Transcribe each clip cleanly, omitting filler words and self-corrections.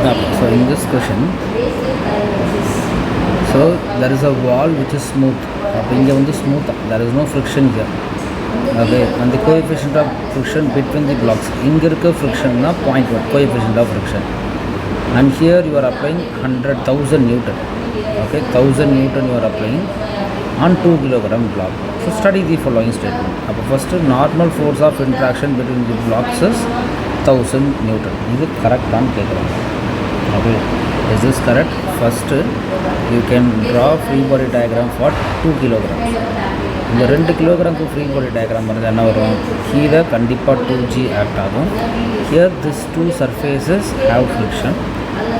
So in this question, so there is a wall which is smooth. Smooth, there is no friction here. Okay, and the coefficient of friction between the blocks. Here friction na 0.1 coefficient of friction. And here you are applying 100,000 Newton. Okay, 1000 Newton you are applying on 2 kilogram block. So study the following statement. First, normal force of interaction between the blocks is 1000 Newton. Is it correct? Okay, is this correct? First, you can draw free body diagram for 2 kilograms. இந்த 2 கிலோகிராமுக்கு free body diagram வந்து என்ன வரும்? கீழே கண்டிப்பாக 2G act ஆகும். Here this two surfaces have friction.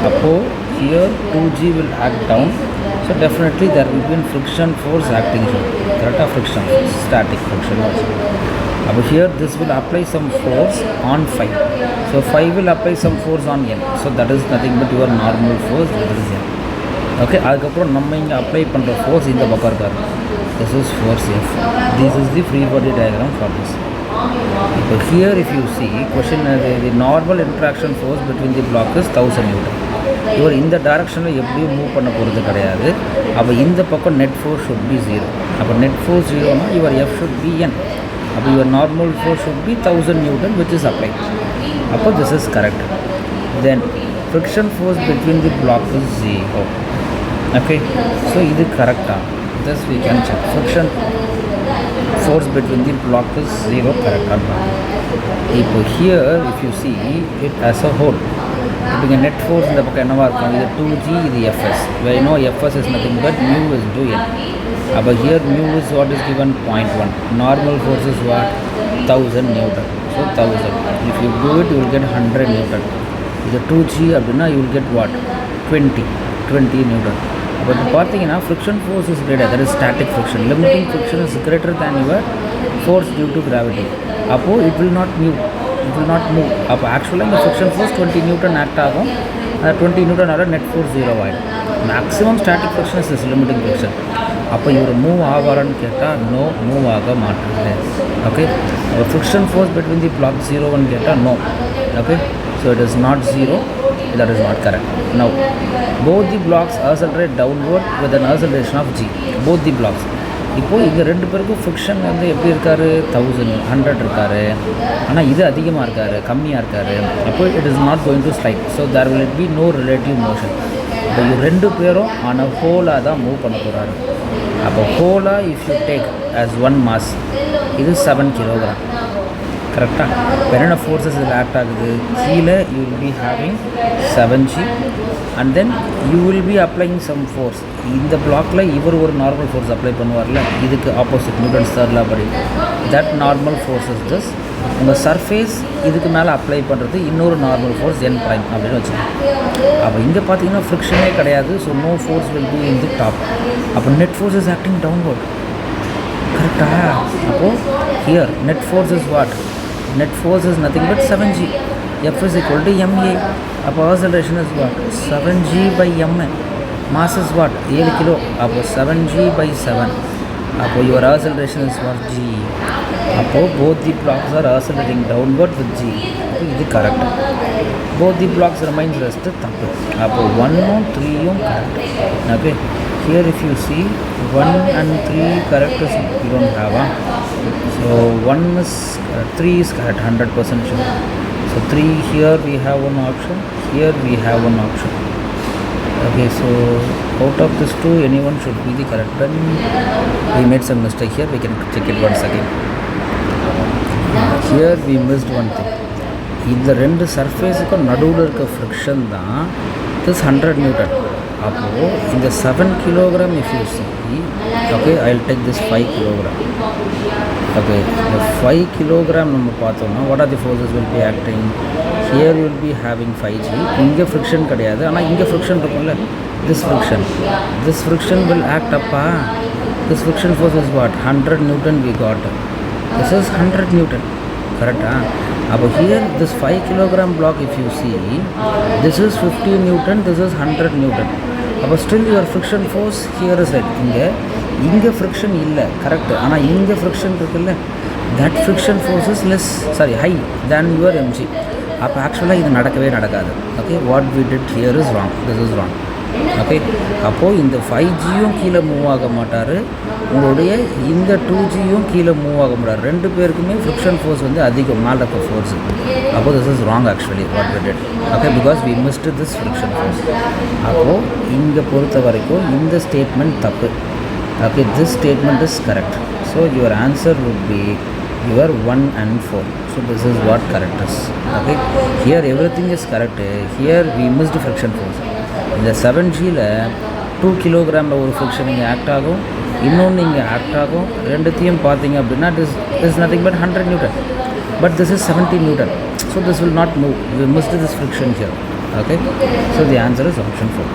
அப்போது here 2G will act down. So definitely there will be friction force acting here. கரெக்டாக friction static friction also. அப்போ here this will apply some force on 5. So 5 will apply some force on N. So that is nothing but your normal force, that is N. Okay, அதுக்கப்புறம் நம்ம இங்கே apply பண்ணுற force இந்த பக்கம் இருக்காரு. This is force F. This is the free body diagram for this. So here if you see question, the normal interaction force between the block is 1000 Newton. இவர் இந்த டைரக்ஷனில் எப்படியும் மூவ் பண்ண போகிறது கிடையாது. அப்போ இந்த பக்கம் நெட் ஃபோர்ஸ் ஷுட் பி 0. அப்போ நெட் ஃபோர்ஸ் 0னா your F should be N. அப்போ your normal force should be 1000 Newton which is applied. அப்போ this is correct. Then friction force between the block is 0. Okay, so இது கரெக்டாக. Thus we can check friction force between the block is 0, correct or not. Here if you see it as a whole, the net force in the book is 2G, the Fs. Where you know Fs is nothing but mu is due N. But here mu is what is given 0.1. Normal force is what? 1000 Newton. So 1000. If you do it, you will get 100 Newton. The 2G you will get what? 20 Newton. But பார்த்தீங்கன்னா friction force is greater, that is static friction. Limiting friction is greater than your force due to gravity. அப்போ it will not move. அப்போ ஆக்சுவலாக இந்த friction force 20 Newton act ஆகும். 20 Newton ஆட net force 0 ஆகிடும். Maximum static friction is limiting friction. அப்போ இவர் move ஆவாரான்னு கேட்டால் நோ, மூவ் ஆக மாட்டாங்க. ஓகே, அப்போ friction force between the block 0ன்னு கேட்டால் no. Okay, so it is not 0. That is not correct. Now both the blocks accelerate downward with an acceleration of G. Both the blocks. இப்போது இந்த ரெண்டு பேருக்கும் friction வந்து எப்படி இருக்காரு? 1000 இருக்காரு. ஆனால் இது அதிகமாக இருக்காரு, கம்மியாக இருக்காரு. அப்போ it is not going to slide. So there will be no relative motion. இப்போ இது ரெண்டு பேரும் ஆனால் ஹோலாக தான் மூவ் பண்ண போகிறாரு. அப்போ ஹோலாக if you take as one mass, இது 7 கிலோகிராம். கரெக்டாக என்னென்ன ஃபோர்ஸஸ் இதில் ஆக்ட் ஆகுது? கீழே you will be having 7G and then you will be applying some force. இந்த பிளாக்கில் இவர் ஒரு நார்மல் ஃபோர்ஸ் அப்ளை பண்ணுவார்ல, இதுக்கு ஆப்போசிட் நியூட்டன்ஸ் தேர்ட் லா படி. That normal force is this. உங்கள் சர்ஃபேஸ் இதுக்கு மேலே அப்ளை பண்ணுறது இன்னொரு நார்மல் ஃபோர்ஸ் N ப்ரைம் அப்படின்னு வச்சுக்கோங்க. அப்போ இங்கே பார்த்தீங்கன்னா ஃப்ரிக்ஷனே கிடையாது. So no force will be in the top. அப்போ net force is acting downward. கரெக்டாக? அப்போது here net force is what? Net force is nothing but 7G. F is equal to ma. Appo acceleration is what? 7G by ma. Mass is what? 7 kilo. Appo 7G by 7. Appo your acceleration is what? G. Appo both the blocks are accelerating downward with G. Appo this is correct. Both the blocks remains rest thappu. Appo 1 and 3 correct. Okay. Here if you see 1 and 3 correct is you don't have. So 1 is 3 is correct, 100% sure. So 3 here we have one option, here we have one option. Okay, so out of this two, anyone should be the correct one. We made some mistake here, we can check it once again. Here we missed one thing. இந்த ரெண்டு சர்ஃபேஸுக்கும் நடுவில் இருக்க friction தான் this 100 Newton. அப்போது இந்த 7 kilogram if you C, okay I will take this 5 kilogram. Okay, இந்த 5 kilogram நம்ம பார்த்தோம்னா what are the forces will be acting? Here will be having 5G. இங்கே ஃப்ரிக்ஷன் கிடையாது, ஆனால் இங்கே ஃப்ரிக்ஷன் இருக்கும்ல, திஸ் ஃப்ரிக்ஷன் வில் ஆக்ட் அப்பா. This friction force is what? 100 Newton we got. This is 100 Newton. கரெக்டா? அப்போ here this 5 kilogram block if you see, this is 50 Newton, this is 100 Newton. அப்போ still your friction force here is right. இங்கே friction இல்லை, correct. ஆனால் இங்கே friction இருக்குல்ல, that friction force is less, sorry high than your mg. அப்போ ஆக்சுவலாக இது நடக்கவே நடக்காது. Okay, what we did here is wrong, this is wrong. Okay, அப்போது இந்த 5Gயும் கீழே மூவ் ஆக மாட்டார், உங்களுடைய இந்த 2Gயும் கீழே மூவ் ஆக மாட்டார். ரெண்டு பேருக்குமே ஃப்ரிக்ஷன் ஃபோர்ஸ் வந்து அதிகம், மேலே இருக்க ஃபோர்ஸு. அப்போது this is wrong actually what we did. Okay, because we missed this friction force. அப்போது இங்கே பொறுத்த வரைக்கும் இந்த ஸ்டேட்மெண்ட் தப்பு. Okay, this statement is correct. So your answer would be your 1 and 4. So this is what correct is. Okay, here everything is correct. Here we missed friction force. இந்த 7Gல 2 கிலோகிராமில் ஒரு friction இங்கே act ஆகும், இன்னொன்று இங்கே act ஆகும். ரெண்டுத்தையும் பார்த்தீங்க அப்படின்னா this is nothing but 100 Newton, but this is 70 Newton. So this will not move. We missed this friction here. Okay, so the answer is option 4.